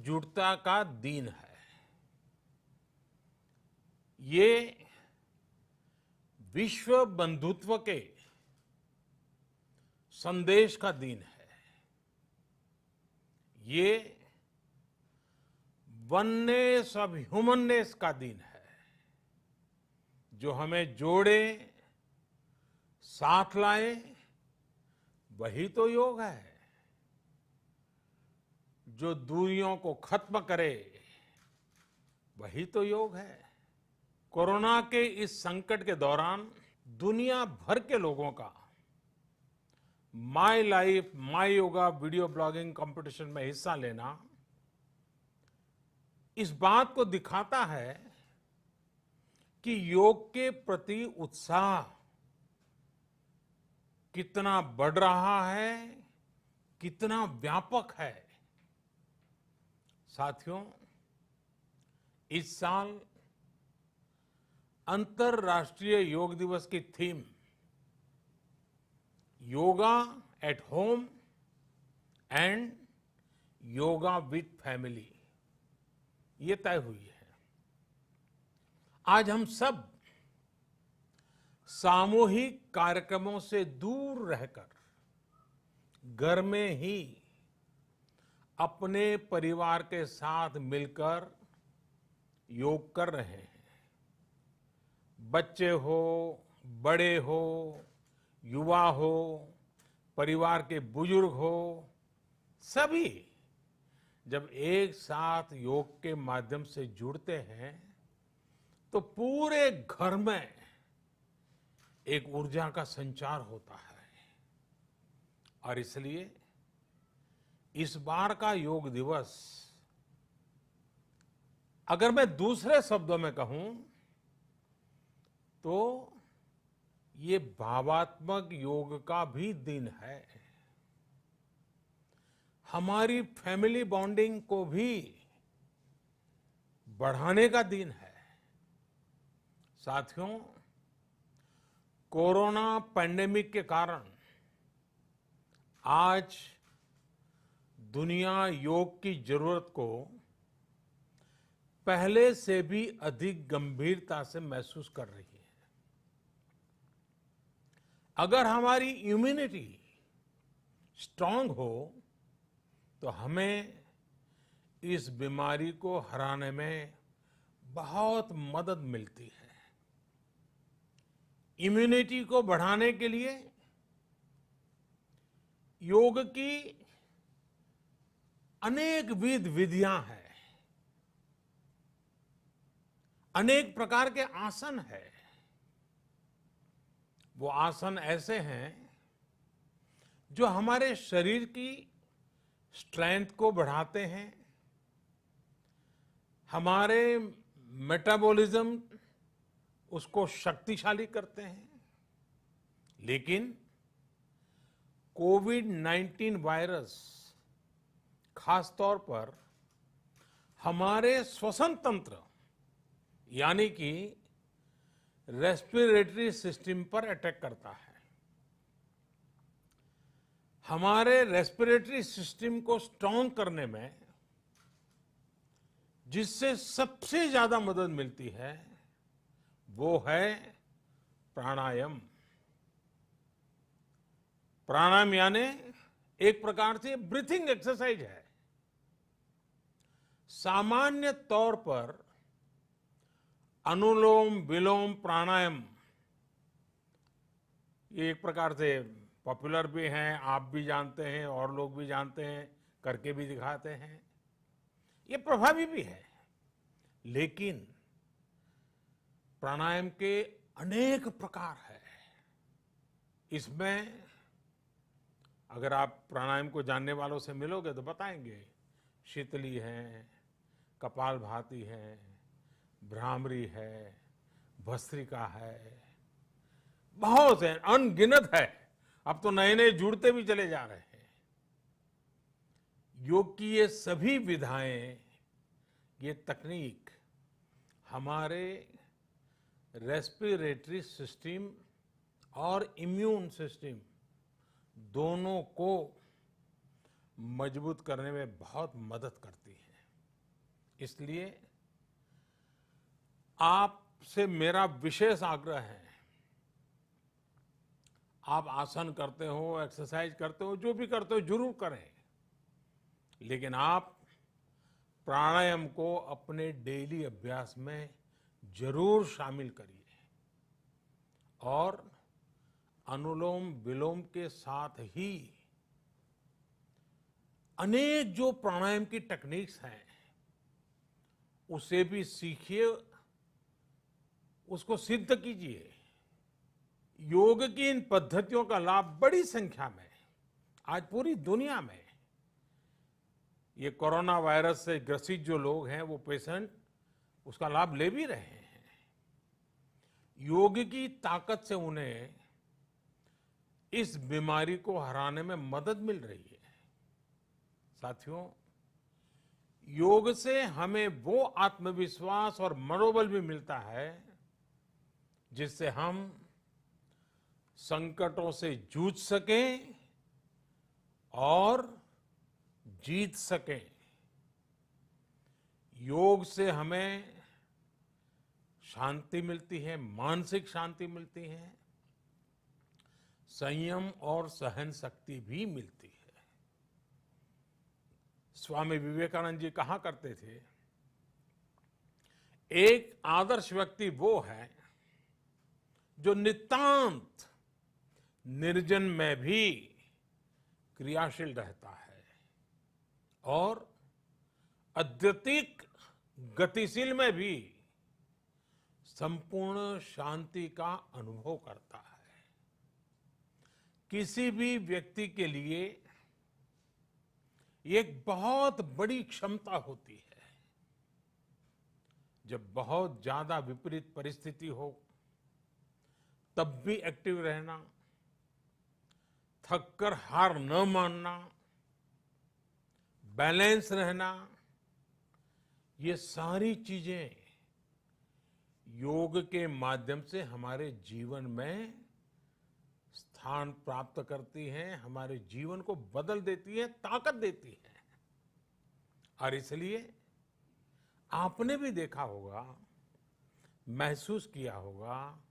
एकजुटता का दिन है। ये विश्व बंधुत्व के संदेश का दिन है। ये वननेस ऑफ ह्यूमननेस का दिन है, जो हमें जोड़े, साथ लाए, वही तो योग है। जो दूरियों को खत्म करे, वही तो योग है। कोरोना के इस संकट के दौरान दुनिया भर के लोगों का my life my yoga video blogging competition में हिस्सा लेना इस बात को दिखाता है कि योग के प्रति उत्साह कितना बढ़ रहा है, कितना व्यापक है। साथियों, इस साल अंतर्राष्ट्रीय योग दिवस की theme yoga at home and yoga with family ये तय हुई है। आज हम सब सामूहिक कार्यक्रमों से दूर रहकर घर में ही अपने परिवार के साथ मिलकर योग कर रहे हैं। बच्चे हो, बड़े हो, युवा हो, परिवार के बुजुर्ग हो, सभी जब एक साथ योग के माध्यम से जुड़ते हैं तो पूरे घर में एक ऊर्जा का संचार होता है। और इसलिए इस बार का योग दिवस, अगर मैं दूसरे शब्दों में कहूं तो ये भावात्मक योग का भी दिन है। हमारी फैमिली बॉन्डिंग को भी बढ़ाने का दिन है। साथियों, कोरोना पैंडेमिक के कारण आज दुनिया योग की जरूरत को पहले से भी अधिक गंभीरता से महसूस कर रही है। अगर हमारी इम्यूनिटी स्ट्रांग हो तो हमें इस बीमारी को हराने में बहुत मदद मिलती है। इम्यूनिटी को बढ़ाने के लिए योग की अनेक विध विधियां हैं, अनेक प्रकार के आसन हैं। वो आसन ऐसे हैं जो हमारे शरीर की स्ट्रेंथ को बढ़ाते हैं, हमारे मेटाबॉलिज्म उसको शक्तिशाली करते हैं। लेकिन कोविड-19 वायरस खासतौर पर हमारे श्वसन तंत्र यानी कि रेस्पिरेटरी सिस्टम पर अटैक करता है। हमारे रेस्पिरेटरी सिस्टम को स्ट्रांग करने में जिससे सबसे ज्यादा मदद मिलती है वो है प्राणायाम। प्राणायाम यानी एक प्रकार से ब्रीथिंग एक्सरसाइज है। सामान्य तौर पर अनुलोम विलोम प्राणायाम ये एक प्रकार से पॉपुलर भी हैं, आप भी जानते हैं और लोग भी जानते हैं, करके भी दिखाते हैं। ये प्रभावी भी है। लेकिन प्राणायाम के अनेक प्रकार हैं। इसमें अगर आप प्राणायाम को जानने वालों से मिलोगे तो बताएंगे, शीतली है, कपालभाति है, भ्रामरी है, भस्त्रिका है, बहुत है, अनगिनत है। अब तो नए नए जुड़ते भी चले जा रहे हैं। योग की ये सभी विधाएं, ये तकनीक हमारे रेस्पिरेटरी सिस्टम और इम्यून सिस्टम दोनों को मजबूत करने में बहुत मदद करती है। इसलिए आपसे मेरा विशेष आग्रह है, आप आसन करते हो, एक्सरसाइज करते हो, जो भी करते हो जरूर करें, लेकिन आप प्राणायाम को अपने डेली अभ्यास में जरूर शामिल करिए और अनुलोम विलोम के साथ ही अनेक जो प्राणायाम की टेक्निक्स हैं उसे भी सीखिए, उसको सिद्ध कीजिए। योग की इन पद्धतियों का लाभ बड़ी संख्या में आज पूरी दुनिया में ये कोरोना वायरस से ग्रसित जो लोग हैं, वो पेशेंट उसका लाभ ले भी रहे हैं। योग की ताकत से उन्हें इस बीमारी को हराने में मदद मिल रही है। साथियों, योग से हमें वो आत्मविश्वास और मनोबल भी मिलता है जिससे हम संकटों से जूझ सकें और जीत सकें। योग से हमें शांति मिलती है, मानसिक शांति मिलती है, संयम और सहन शक्ति भी मिलती है। स्वामी विवेकानंद जी कहा करते थे, एक आदर्श व्यक्ति वो है जो नितांत निर्जन में भी क्रियाशील रहता है और अत्यधिक गतिशील में भी संपूर्ण शांति का अनुभव करता है। किसी भी व्यक्ति के लिए ये एक बहुत बड़ी क्षमता होती है, जब बहुत ज्यादा विपरीत परिस्थिति हो तब भी एक्टिव रहना, थककर हार न मानना, बैलेंस रहना, ये सारी चीजें योग के माध्यम से हमारे जीवन में स्थान प्राप्त करती हैं, हमारे जीवन को बदल देती है, ताकत देती है। और इसलिए आपने भी देखा होगा, महसूस किया होगा,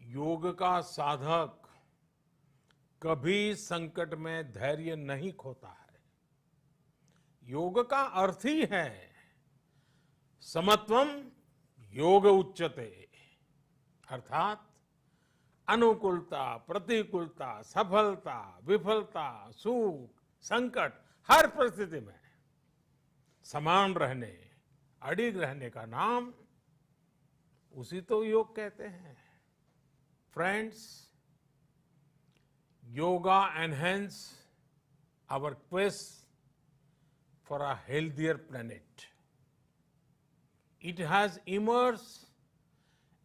योग का साधक कभी संकट में धैर्य नहीं खोता है। योग का अर्थ ही है समत्वम योग उच्यते, अर्थात अनुकूलता, प्रतिकूलता, सफलता, विफलता, सुख, संकट, हर परिस्थिति में समान रहने, अडिग रहने का नाम उसी तो योग कहते हैं। Friends, yoga enhance our quest for a healthier planet. It has emerged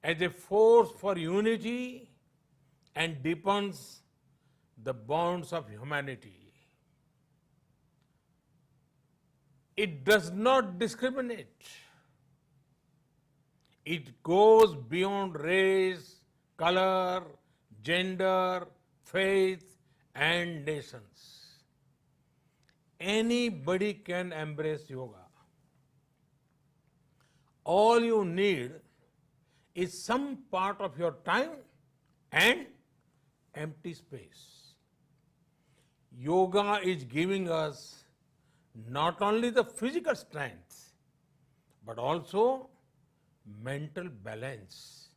as a force for unity and deepens the bonds of humanity. It does not discriminate. It goes beyond race, color, gender, faith and nations. Anybody can embrace yoga. All you need is some part of your time and empty space. Yoga is giving us not only the physical strength but also mental balance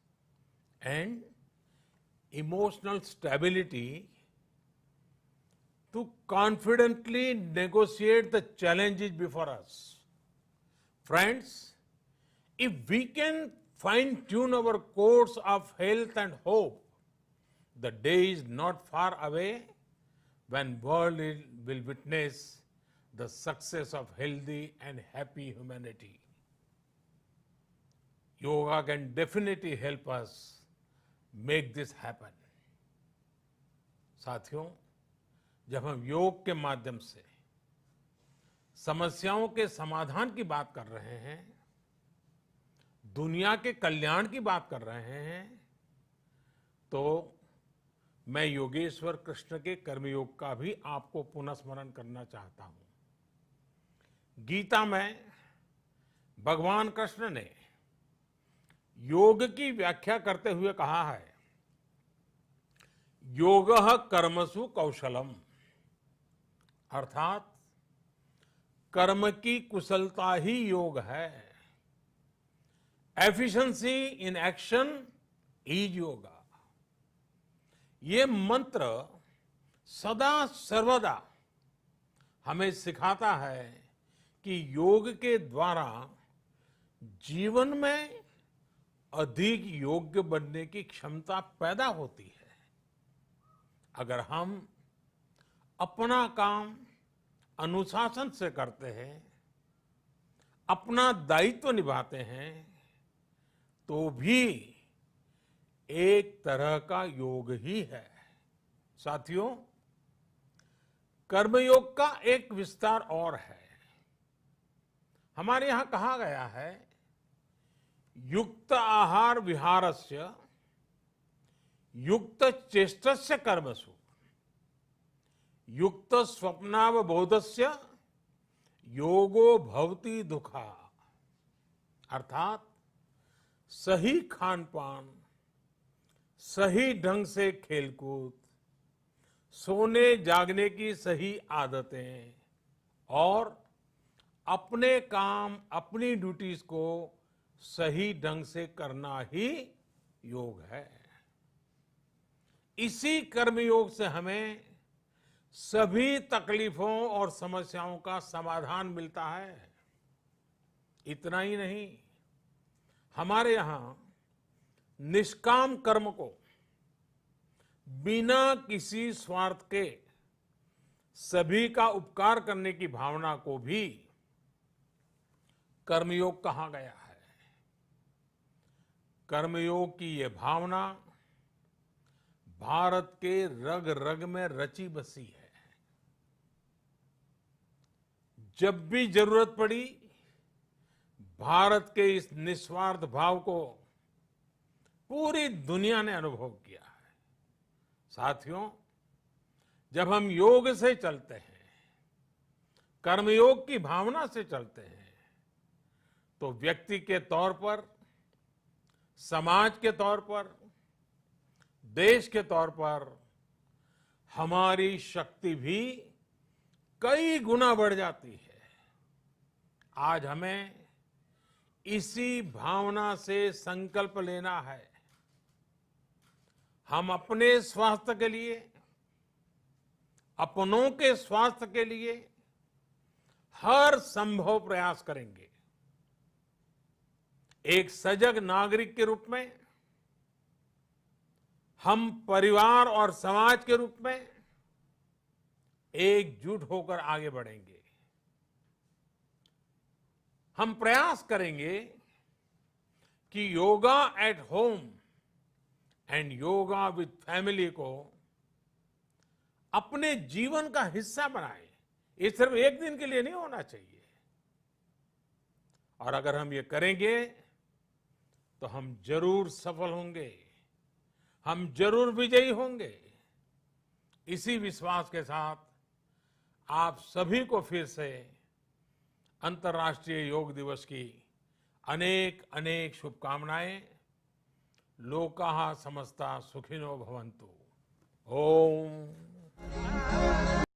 and emotional stability to confidently negotiate the challenges before us. Friends, if we can fine-tune our course of health and hope, the day is not far away when world will witness the success of healthy and happy humanity. Yoga can definitely help us make this happen. साथियों, जब हम योग के माध्यम से समस्याओं के समाधान की बात कर रहे हैं, दुनिया के कल्याण की बात कर रहे हैं, तो मैं योगेश्वर कृष्ण के कर्मयोग का भी आपको पुनः स्मरण करना चाहता हूं। गीता में भगवान कृष्ण ने योग की व्याख्या करते हुए कहा है, योगः कर्मसु कौशलम, अर्थात कर्म की कुशलता ही योग है। Efficiency in action is yoga. ये मंत्र सदा सर्वदा हमें सिखाता है कि योग के द्वारा जीवन में अधिक योग्य बनने की क्षमता पैदा होती है। अगर हम अपना काम अनुशासन से करते हैं, अपना दायित्व निभाते हैं, तो भी एक तरह का योग ही है। साथियों, कर्मयोग का एक विस्तार और है। हमारे यहां कहा गया है, युक्त आहार विहारस्य युक्त चेष्टस्य कर्मसु युक्त स्वप्नावबोधस्य योगो भवति दुखा। अर्थात सही खान पान, सही ढंग से खेलकूद, सोने जागने की सही आदतें और अपने काम, अपनी ड्यूटीज को सही ढंग से करना ही योग है। इसी कर्मयोग से हमें सभी तकलीफों और समस्याओं का समाधान मिलता है। इतना ही नहीं, हमारे यहां निष्काम कर्म को बिना किसी स्वार्थ के सभी का उपकार करने की भावना को भी कर्मयोग कहा गया है। कर्मयोग की ये भावना भारत के रग रग में रची बसी है। जब भी जरूरत पड़ी, भारत के इस निस्वार्थ भाव को पूरी दुनिया ने अनुभव किया है। साथियों, जब हम योग से चलते हैं, कर्मयोग की भावना से चलते हैं, तो व्यक्ति के तौर पर, समाज के तौर पर, देश के तौर पर हमारी शक्ति भी कई गुना बढ़ जाती है। आज हमें इसी भावना से संकल्प लेना है। हम अपने स्वास्थ्य के लिए, अपनों के स्वास्थ्य के लिए हर संभव प्रयास करेंगे। एक सजग नागरिक के रूप में हम परिवार और समाज के रूप में एकजुट होकर आगे बढ़ेंगे। हम प्रयास करेंगे कि yoga at home and yoga with family को अपने जीवन का हिस्सा बनाएं। ये सिर्फ एक दिन के लिए नहीं होना चाहिए। और अगर हम ये करेंगे तो हम जरूर सफल होंगे, हम जरूर विजयी होंगे। इसी विश्वास के साथ आप सभी को फिर से अंतर्राष्ट्रीय योग दिवस की अनेक अनेक शुभकामनाएं। लोकाः समस्ता सुखिनो भवन्तु। ओम।